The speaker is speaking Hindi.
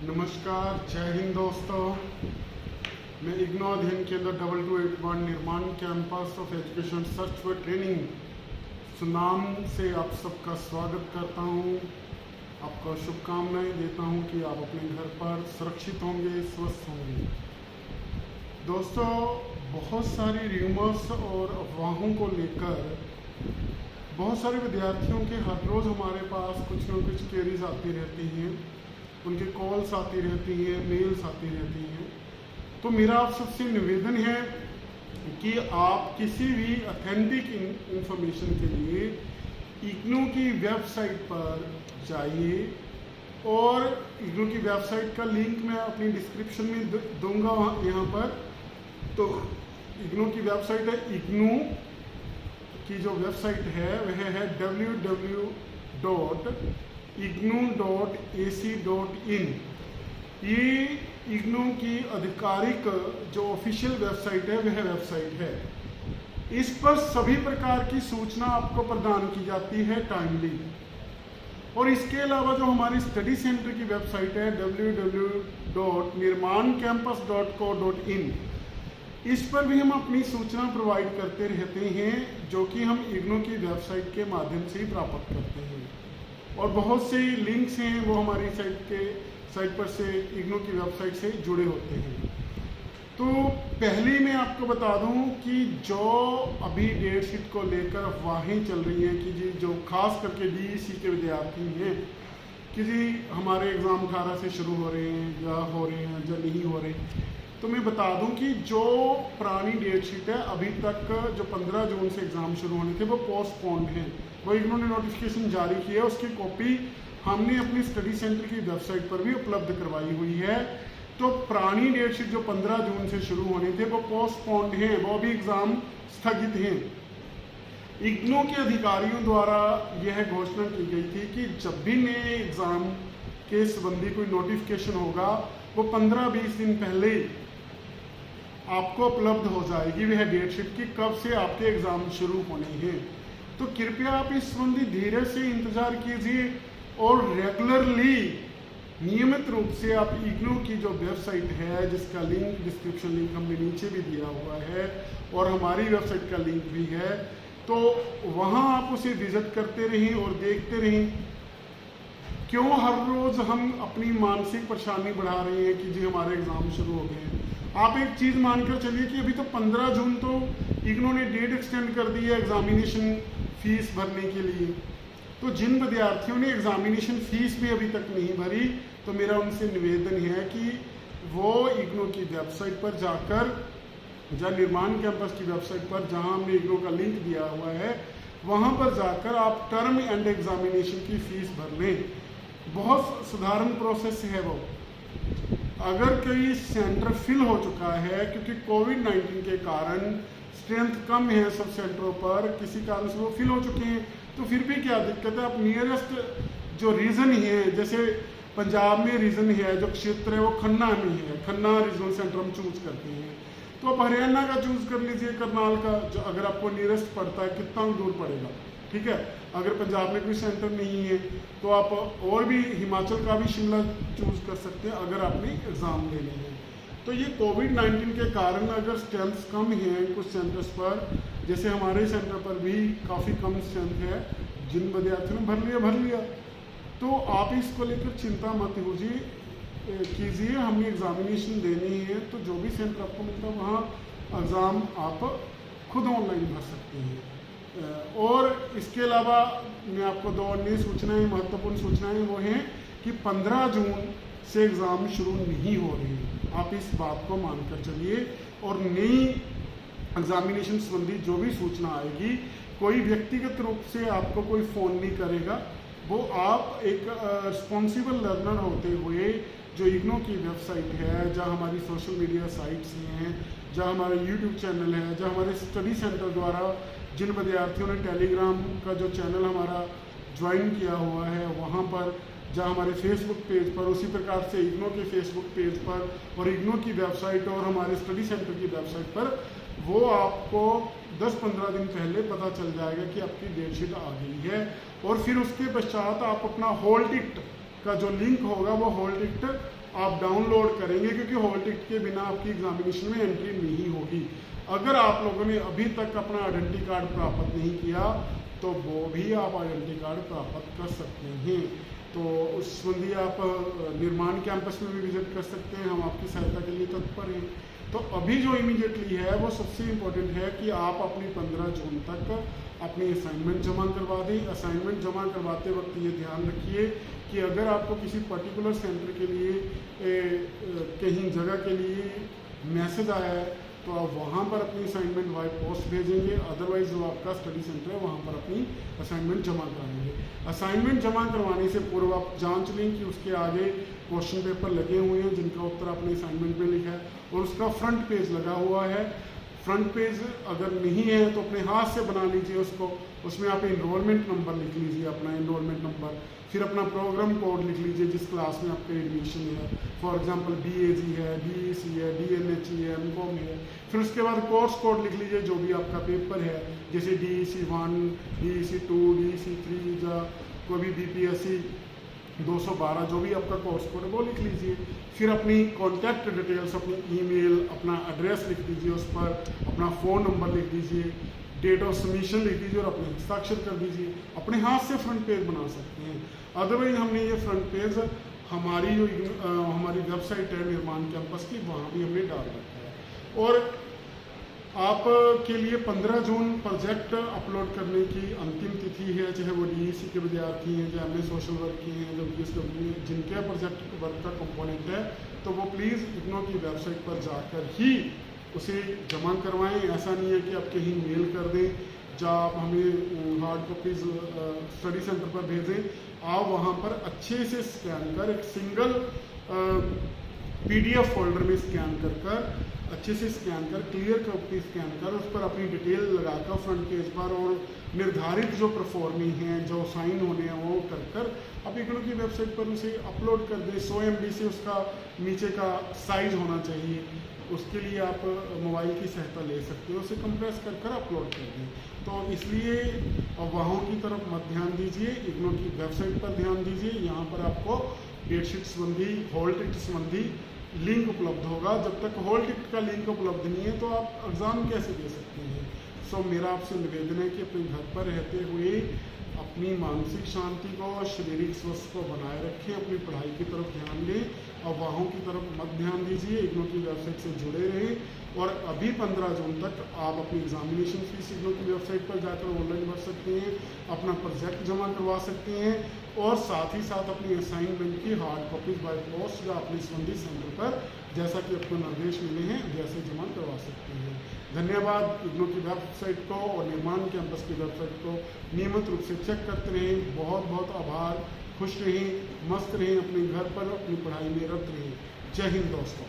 नमस्कार, जय हिंद दोस्तों। मैं इग्नो अध्ययन केंद्र 2281 निर्माण campus of education search for training Sunam से आप सबका स्वागत करता हूं। आपको शुभकामनाएं देता हूं कि आप अपने घर पर सुरक्षित होंगे, स्वस्थ होंगे। दोस्तों, बहुत सारी र्यूमर्स और अफवाहों को लेकर बहुत सारे विद्यार्थियों के हर रोज़ हमारे पास कुछ न कुछ क्वेरीज आती रहती हैं, उनके कॉल्स आती रहती हैं, मेल्स आती रहती हैं। तो मेरा आप सबसे निवेदन है कि आप किसी भी ऑथेंटिक इंफॉर्मेशन के लिए इग्नू की वेबसाइट पर जाइए, और इग्नू की वेबसाइट का लिंक मैं अपनी डिस्क्रिप्शन में दूंगा यहाँ पर। तो इग्नू की वेबसाइट है, इग्नू की जो वेबसाइट है वह है www.ignu.ac.in। ये इग्नू की आधिकारिक जो ऑफिशियल वेबसाइट है वह वेबसाइट है। इस पर सभी प्रकार की सूचना आपको प्रदान की जाती है टाइमली। और इसके अलावा जो हमारी स्टडी सेंटर की वेबसाइट है www.nirmancampus.co.in, इस पर भी हम अपनी सूचना प्रोवाइड करते रहते हैं, जो कि हम इग्नू की वेबसाइट के माध्यम से ही प्राप्त करते हैं। और बहुत से लिंक्स हैं वो हमारी साइट पर से इग्नू की वेबसाइट से जुड़े होते हैं। तो पहले मैं आपको बता दूं कि जो अभी डेट शीट को लेकर अफवाहें चल रही हैं कि जी जो खास करके डीईसी के विद्यार्थी हैं कि जी हमारे एग्ज़ाम 18 से शुरू हो रहे हैं या हो रहे हैं या नहीं हो रहे, तो मैं बता दूं कि जो पुरानी डेट शीट है अभी तक जो 15 जून से एग्ज़ाम शुरू होने थे वो पोस्टपोन्ड हैं। वो इग्नू ने नोटिफिकेशन जारी की है, उसकी कॉपी हमने अपनी स्टडी सेंटर की वेबसाइट पर भी उपलब्ध करवाई हुई है। तो पुरानी डेट शीट जो 15 जून से शुरू होने थे वो पोस्टपोन्ड हैं, वो भी एग्ज़ाम स्थगित हैं। इग्नू के अधिकारियों द्वारा यह घोषणा की गई थी कि जब भी नए एग्ज़ाम के संबंधी कोई नोटिफिकेशन होगा वो 15-20 दिन पहले आपको उपलब्ध हो जाएगी वह डेट शीट की कब से आपके एग्ज़ाम शुरू होने हैं। तो कृपया आप इस संबंधी धीरे से इंतज़ार कीजिए और रेगुलरली नियमित रूप से आप इग्नू की जो वेबसाइट है, जिसका लिंक डिस्क्रिप्शन लिंक हमने नीचे भी दिया हुआ है और हमारी वेबसाइट का लिंक भी है, तो वहाँ आप उसे विजिट करते रहें और देखते रहें। क्यों हर रोज़ हम अपनी मानसिक परेशानी बढ़ा रहे हैं कि जी हमारे एग्ज़ाम शुरू हो गए हैं। आप एक चीज़ मानकर चलिए कि अभी तो 15 जून तो इग्नू ने डेट एक्सटेंड कर दी है एग्जामिनेशन फीस भरने के लिए। तो जिन विद्यार्थियों ने एग्जामिनेशन फीस भी अभी तक नहीं भरी, तो मेरा उनसे निवेदन है कि वो इग्नू की वेबसाइट पर जाकर, या निर्माण कैंपस की वेबसाइट पर जहां हमने इग्नू का लिंक दिया हुआ है, वहां पर जाकर आप टर्म एंड एग्जामिनेशन की फीस भर लें। बहुत साधारण प्रोसेस है वो। अगर कोई सेंटर फिल हो चुका है क्योंकि कोविड-19 के कारण स्ट्रेंथ कम है सब सेंटरों पर, किसी कारण से वो फिल हो चुके हैं, तो फिर भी क्या दिक्कत है, आप नियरेस्ट जो रीजन है, जैसे पंजाब में रीजन है जो क्षेत्र है वो खन्ना में है, खन्ना रीजनल सेंटर हम चूज करते हैं। तो आप हरियाणा का चूज कर लीजिए, करनाल का, जो अगर आपको नियरेस्ट पड़ता है, कितना दूर पड़ेगा, ठीक है। अगर पंजाब में कोई सेंटर नहीं है तो आप और भी हिमाचल का भी शिमला चूज कर सकते हैं अगर आपने एग्ज़ाम लेने हैं। तो ये कोविड-19 के कारण अगर स्ट्रेंथ कम है कुछ सेंटर्स पर, जैसे हमारे सेंटर पर भी काफ़ी कम स्ट्रेंथ है, जिन विद्यार्थियों ने भर लिया, तो आप इसको लेकर चिंता मत कीजिए। हमने एग्जामिनेशन देनी है तो जो भी सेंटर आपको मिलता है वहाँ एग्ज़ाम आप खुद ऑनलाइन भर सकते हैं। और इसके अलावा मैं आपको दो अन्य सूचनाएं, महत्वपूर्ण सूचनाएं वो हैं कि 15 जून से एग्ज़ाम शुरू नहीं हो रही है, आप इस बात को मानकर चलिए। और नई एग्जामिनेशन संबंधी जो भी सूचना आएगी, कोई व्यक्तिगत रूप से आपको कोई फ़ोन नहीं करेगा, वो आप एक रिस्पॉन्सिबल लर्नर होते हुए जो इग्नू की वेबसाइट है, जहाँ हमारी सोशल मीडिया साइट्स हैं, जहाँ हमारा यूट्यूब चैनल है, जहाँ हमारे स्टडी सेंटर द्वारा जिन विद्यार्थियों ने टेलीग्राम का जो चैनल हमारा ज्वाइन किया हुआ है वहाँ पर, जहाँ हमारे फेसबुक पेज पर, उसी प्रकार से इग्नू के फेसबुक पेज पर और इग्नू की वेबसाइट और हमारे स्टडी सेंटर की वेबसाइट पर, वो आपको 10-15 दिन पहले पता चल जाएगा कि आपकी डेट शीट आ गई है। और फिर उसके पश्चात आप अपना हॉल टिकट का जो लिंक होगा वो हॉल टिकट आप डाउनलोड करेंगे, क्योंकि हॉल टिकट के बिना आपकी एग्जामिनेशन में एंट्री नहीं होगी। अगर आप लोगों ने अभी तक अपना आइडेंटिटी कार्ड प्राप्त नहीं किया तो वो भी आप आइडेंटिटी कार्ड प्राप्त कर सकते हैं। तो उस संबंधी आप निर्माण कैंपस में भी विजिट कर सकते हैं, हम आपकी सहायता के लिए तत्पर हैं। तो अभी जो इमीडिएटली है वो सबसे इम्पोर्टेंट है कि आप अपनी 15 जून तक अपनी असाइनमेंट जमा करवा दें। असाइनमेंट जमा करवाते वक्त ये ध्यान रखिए कि अगर आपको किसी पर्टिकुलर सेंटर के लिए कहीं जगह के लिए मैसेज आया है तो आप वहाँ पर अपनी असाइनमेंट बाय पोस्ट भेजेंगे, अदरवाइज जो आपका स्टडी सेंटर है वहाँ पर अपनी असाइनमेंट जमा कराएंगे। असाइनमेंट जमा करवाने से पूर्व आप जांच लें कि उसके आगे क्वेश्चन पेपर लगे हुए हैं जिनका उत्तर आपने असाइनमेंट में लिखा है और उसका फ्रंट पेज लगा हुआ है। फ्रंट पेज अगर नहीं है तो अपने हाथ से बना लीजिए उसको, उसमें आप एनरोलमेंट नंबर लिख लीजिए, अपना एनरोलमेंट नंबर, फिर अपना प्रोग्राम कोड लिख लीजिए जिस क्लास में आपका एडमिशन है। फॉर एग्जांपल BAG है, DEC है, DNHE है, MCOM है। फिर उसके बाद कोर्स कोड लिख लीजिए जो भी आपका पेपर है, जैसे DEC 1, DEC 2, DEC 3 या कोई भी BPSC 212 जो भी आपका कोर्स कोड है वो लिख लीजिए। फिर अपनी कॉन्टैक्ट डिटेल्स, अपनी ईमेल, अपना एड्रेस लिख दीजिए, उस पर अपना फ़ोन नंबर लिख दीजिए, डेट ऑफ सबमिशन लिख दीजिए और अपने हस्ताक्षर कर दीजिए। अपने हाथ से फ्रंट पेज बना सकते हैं। अदरवाइज हमने ये फ्रंट पेज हमारी जो हमारी वेबसाइट है निर्माण कैंपस की, वहाँ भी हमने डाल रखा है। और आपके लिए 15 जून प्रोजेक्ट अपलोड करने की अंतिम तिथि है, चाहे वो DEC के विद्यार्थी हैं, चाहे MA सोशल वर्क के हैं, जो BSW जिनके प्रोजेक्ट वर्क का कंपोनेंट है, तो वो प्लीज़ इग्नो की वेबसाइट पर जाकर ही उसे जमा करवाएं। ऐसा नहीं है कि आप कहीं मेल कर दें या आप हमें हार्ड कॉपीज स्टडी सेंटर पर भेजें। आप वहाँ पर अच्छे से स्कैन कर एक सिंगल PDF फोल्डर में स्कैन कर अच्छे से स्कैन कर क्लियर कॉपी स्कैन कर उस पर अपनी डिटेल लगाकर फ्रंट पेज पर और निर्धारित जो परफॉर्मिंग हैं, जो साइन होने हैं वो कर आप इग्नो की वेबसाइट पर उसे अपलोड कर दें। 100 MB से उसका नीचे का साइज होना चाहिए। उसके लिए आप मोबाइल की सहायता ले सकते हो, उसे कंप्रेस कर अपलोड कर दें। तो इसलिए अफवाहों की तरफ मत ध्यान दीजिए, इग्नो की वेबसाइट पर ध्यान दीजिए। यहाँ पर आपको डेटशीट संबंधी, हॉल टिकट संबंधी लिंक उपलब्ध होगा। जब तक हॉल टिकट का लिंक उपलब्ध नहीं है तो आप एग्ज़ाम कैसे दे सकते हैं। सो मेरा आपसे निवेदन है कि अपने घर पर रहते हुए अपनी मानसिक शांति को, शारीरिक स्वास्थ्य को बनाए रखें, अपनी पढ़ाई की तरफ ध्यान दें, अफवाहों की तरफ मत ध्यान दीजिए, इग्नो की वेबसाइट से जुड़े रहें। और अभी 15 जून तक आप अपनी एग्जामिनेशन फीस इग्नो की वेबसाइट पर जाकर ऑनलाइन भर सकते हैं, अपना प्रोजेक्ट जमा करवा सकते हैं और साथ ही साथ अपनी असाइनमेंट की हार्ड कॉपीज बाय पोस्ट या अपने संबंधित सेंटर पर जैसा कि आपको निर्देश मिले हैं जैसे जमा करवा सकते हैं। धन्यवाद। इग्नो की वेबसाइट को और निर्माण कैंपस की वेबसाइट को नियमित रूप से चेक करते रहें। बहुत बहुत आभार। खुश रहें, मस्त रहें, अपने घर पर अपनी पढ़ाई में रत रहें। जय हिंद दोस्तों।